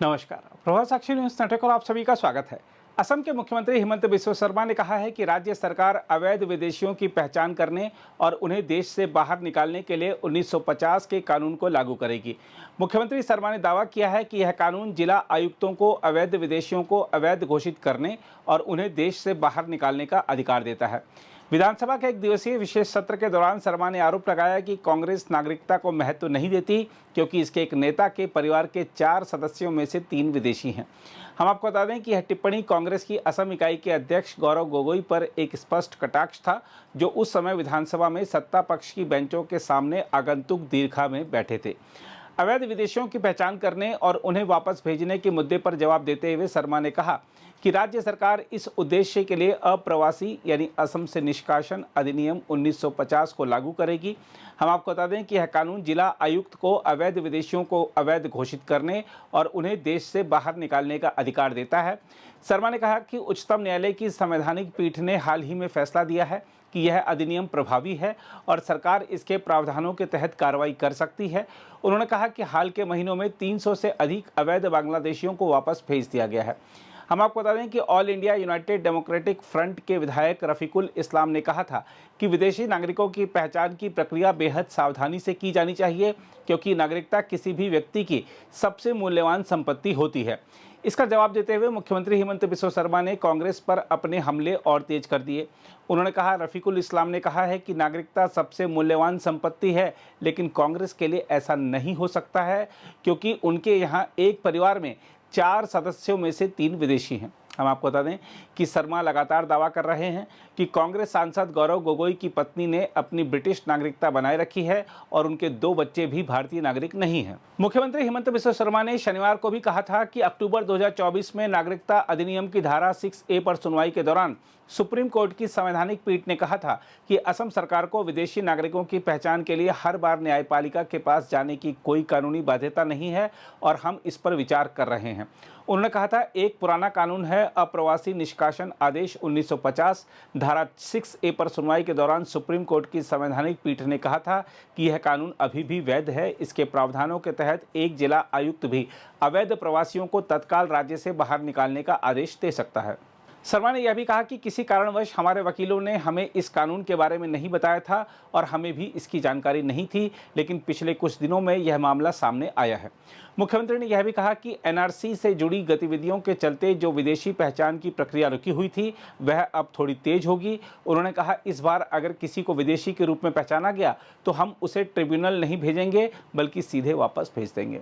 नमस्कार। प्रभात साक्षी news network और आप सभी का स्वागत है। असम के मुख्यमंत्री हिमंत बिस्वा शर्मा ने कहा है कि राज्य सरकार अवैध विदेशियों की पहचान करने और उन्हें देश से बाहर निकालने के लिए 1950 के कानून को लागू करेगी। मुख्यमंत्री शर्मा ने दावा किया है कि यह कानून जिला आयुक्तों को अवैध विदेशियों को अवैध घोषित करने और उन्हें देश से बाहर निकालने का अधिकार देता है। विधानसभा के एक दिवसीय विशेष सत्र के दौरान शर्मा ने आरोप लगाया कि कांग्रेस नागरिकता को महत्व नहीं देती क्योंकि इसके एक नेता के परिवार के 4 सदस्यों में से 3 विदेशी हैं। हम आपको बता दें कि यह टिप्पणी कांग्रेस की असम इकाई के अध्यक्ष गौरव गोगोई पर एक स्पष्ट कटाक्ष था, जो उस समय विधानसभा में सत्ता पक्ष की बेंचों के सामने आगंतुक दीर्घा में बैठे थे। अवैध विदेशियों की पहचान करने और उन्हें वापस भेजने के मुद्दे पर जवाब देते हुए शर्मा ने कहा कि राज्य सरकार इस उद्देश्य के लिए अप्रवासी यानी असम से निष्कासन अधिनियम 1950 को लागू करेगी। हम आपको बता दें कि यह कानून जिला आयुक्त को अवैध विदेशियों को अवैध घोषित करने और उन्हें देश से बाहर निकालने का अधिकार देता है। शर्मा ने कहा कि उच्चतम न्यायालय की संवैधानिक पीठ ने हाल ही में फैसला दिया है कि यह अधिनियम प्रभावी है और सरकार इसके प्रावधानों के तहत कार्रवाई कर सकती है। उन्होंने कहा कि हाल के महीनों में 300 से अधिक अवैध बांग्लादेशियों को वापस भेज दिया गया है। हम आपको बता दें कि all India United democratic front के विधायक रफीकुल इस्लाम ने कहा था कि विदेशी नागरिकों की पहचान की प्रक्रिया बेहद सावधानी से की जानी चाहिए क्योंकि नागरिकता किसी भी व्यक्ति की सबसे मूल्यवान संपत्ति होती है। इसका जवाब देते हुए मुख्यमंत्री हिमंत बिस्वा शर्मा ने कांग्रेस पर अपने हमले और तेज कर दिए। उन्होंने कहा, रफीकुल इस्लाम ने कहा है कि नागरिकता सबसे मूल्यवान संपत्ति है, लेकिन कांग्रेस के लिए ऐसा नहीं हो सकता है क्योंकि उनके यहाँ एक परिवार में 4 सदस्यों में से 3 विदेशी हैं। हम आपको बता दें कि शर्मा लगातार दावा कर रहे हैं कि कांग्रेस सांसद गौरव गोगोई की पत्नी ने अपनी ब्रिटिश नागरिकता बनाए रखी है और उनके 2 बच्चे भी भारतीय नागरिक नहीं हैं। मुख्यमंत्री हिमंत बिस्वा शर्मा ने शनिवार को भी कहा था कि अक्टूबर 2024 में नागरिकता अधिनियम की धारा 6A पर सुनवाई के दौरान सुप्रीम कोर्ट की संवैधानिक पीठ ने कहा था कि असम सरकार को विदेशी नागरिकों की पहचान के लिए हर बार न्यायपालिका के पास जाने की कोई कानूनी बाध्यता नहीं है और हम इस पर विचार कर रहे हैं। उन्होंने कहा था, एक पुराना कानून है अप्रवासी निष्कासन आदेश 1950। धारा 6A पर सुनवाई के दौरान सुप्रीम कोर्ट की संवैधानिक पीठ ने कहा था कि यह कानून अभी भी वैध है। इसके प्रावधानों के तहत एक जिला आयुक्त भी अवैध प्रवासियों को तत्काल राज्य से बाहर निकालने का आदेश दे सकता है। शर्मा ने यह भी कहा कि किसी कारणवश हमारे वकीलों ने हमें इस कानून के बारे में नहीं बताया था और हमें भी इसकी जानकारी नहीं थी, लेकिन पिछले कुछ दिनों में यह मामला सामने आया है। मुख्यमंत्री ने यह भी कहा कि एनआरसी से जुड़ी गतिविधियों के चलते जो विदेशी पहचान की प्रक्रिया रुकी हुई थी वह अब थोड़ी तेज होगी। उन्होंने कहा, इस बार अगर किसी को विदेशी के रूप में पहचाना गया तो हम उसे ट्रिब्यूनल नहीं भेजेंगे बल्कि सीधे वापस भेज देंगे।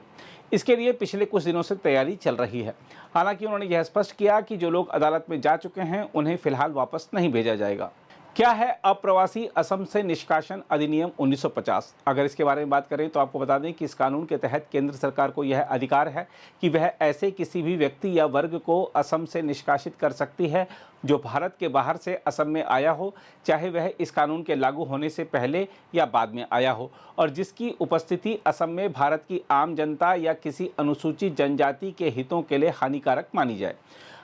इसके लिए पिछले कुछ दिनों से तैयारी चल रही है। हालांकि उन्होंने यह स्पष्ट किया कि जो लोग अदालत में जा चुके हैं उन्हें फिलहाल वापस नहीं भेजा जाएगा। क्या है अप्रवासी असम से निष्कासन अधिनियम 1950? अगर इसके बारे में बात करें तो आपको बता दें कि इस कानून के तहत केंद्र सरकार को यह अधिकार है कि वह ऐसे किसी भी व्यक्ति या वर्ग को असम से निष्कासित कर सकती है जो भारत के बाहर से असम में आया हो, चाहे वह इस कानून के लागू होने से पहले या बाद में आया हो, और जिसकी उपस्थिति असम में भारत की आम जनता या किसी अनुसूचित जनजाति के हितों के लिए हानिकारक मानी जाए।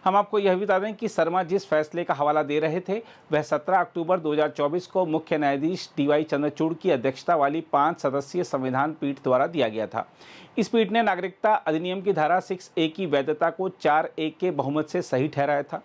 हम आपको यह भी बता दें कि शर्मा जिस फैसले का हवाला दे रहे थे वह 17 अक्टूबर 2024 को मुख्य न्यायाधीश DY चंद्रचूड़ की अध्यक्षता वाली 5 सदस्यीय संविधान पीठ द्वारा दिया गया था। इस पीठ ने नागरिकता अधिनियम की धारा 6A की वैधता को 4-1 के बहुमत से सही ठहराया था।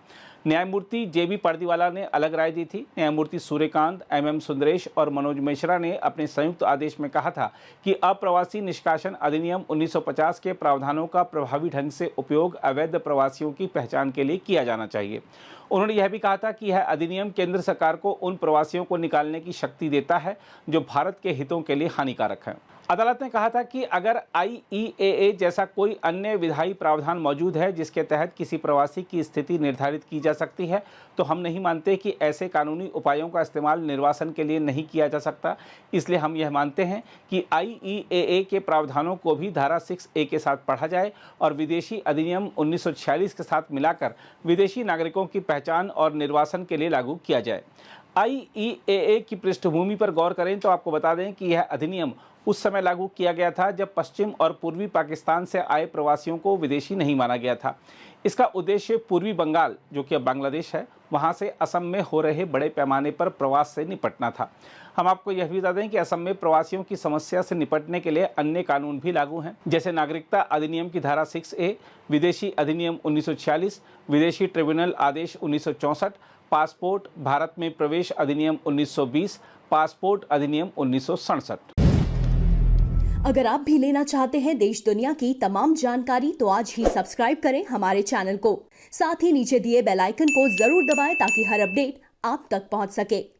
न्यायमूर्ति JB पर्दीवाला ने अलग राय दी थी। न्यायमूर्ति सूर्यकांत, MM सुंदरेश और मनोज मिश्रा ने अपने संयुक्त आदेश में कहा था कि अप्रवासी निष्कासन अधिनियम 1950 के प्रावधानों का प्रभावी ढंग से उपयोग अवैध प्रवासियों की पहचान के लिए किया जाना चाहिए। उन्होंने यह भी कहा था कि यह अधिनियम केंद्र सरकार को उन प्रवासियों को निकालने की शक्ति देता है जो भारत के हितों के लिए हानिकारक हैं। अदालत ने कहा था कि अगर IEAA जैसा कोई अन्य विधायी प्रावधान मौजूद है जिसके तहत किसी प्रवासी की स्थिति निर्धारित की जा सकती है तो हम नहीं मानते कि ऐसे कानूनी उपायों का इस्तेमाल निर्वासन के लिए नहीं किया जा सकता। इसलिए हम यह मानते हैं कि IEAA के प्रावधानों को भी धारा 6A के साथ पढ़ा जाए और विदेशी अधिनियम 1946 के साथ मिलाकर विदेशी नागरिकों की पहचान और निर्वासन के लिए लागू किया जाए। IEAA की पृष्ठभूमि पर गौर करें तो आपको बता दें कि यह अधिनियम उस समय लागू किया गया था जब पश्चिम और पूर्वी पाकिस्तान से आए प्रवासियों को विदेशी नहीं माना गया था। इसका उद्देश्य पूर्वी बंगाल, जो कि अब बांग्लादेश है, वहां से असम में हो रहे बड़े पैमाने पर प्रवास से निपटना था। हम आपको यह भी बता दें कि असम में प्रवासियों की समस्या से निपटने के लिए अन्य कानून भी लागू हैं, जैसे नागरिकता अधिनियम की धारा 6A, विदेशी अधिनियम 1946, विदेशी ट्रिब्यूनल आदेश 1964, पासपोर्ट भारत में प्रवेश अधिनियम 1920, पासपोर्ट अधिनियम 1967। अगर आप भी लेना चाहते हैं देश दुनिया की तमाम जानकारी तो आज ही सब्सक्राइब करें हमारे चैनल को। साथ ही नीचे दिए बेल आइकन को जरूर दबाएं ताकि हर अपडेट आप तक पहुंच सके।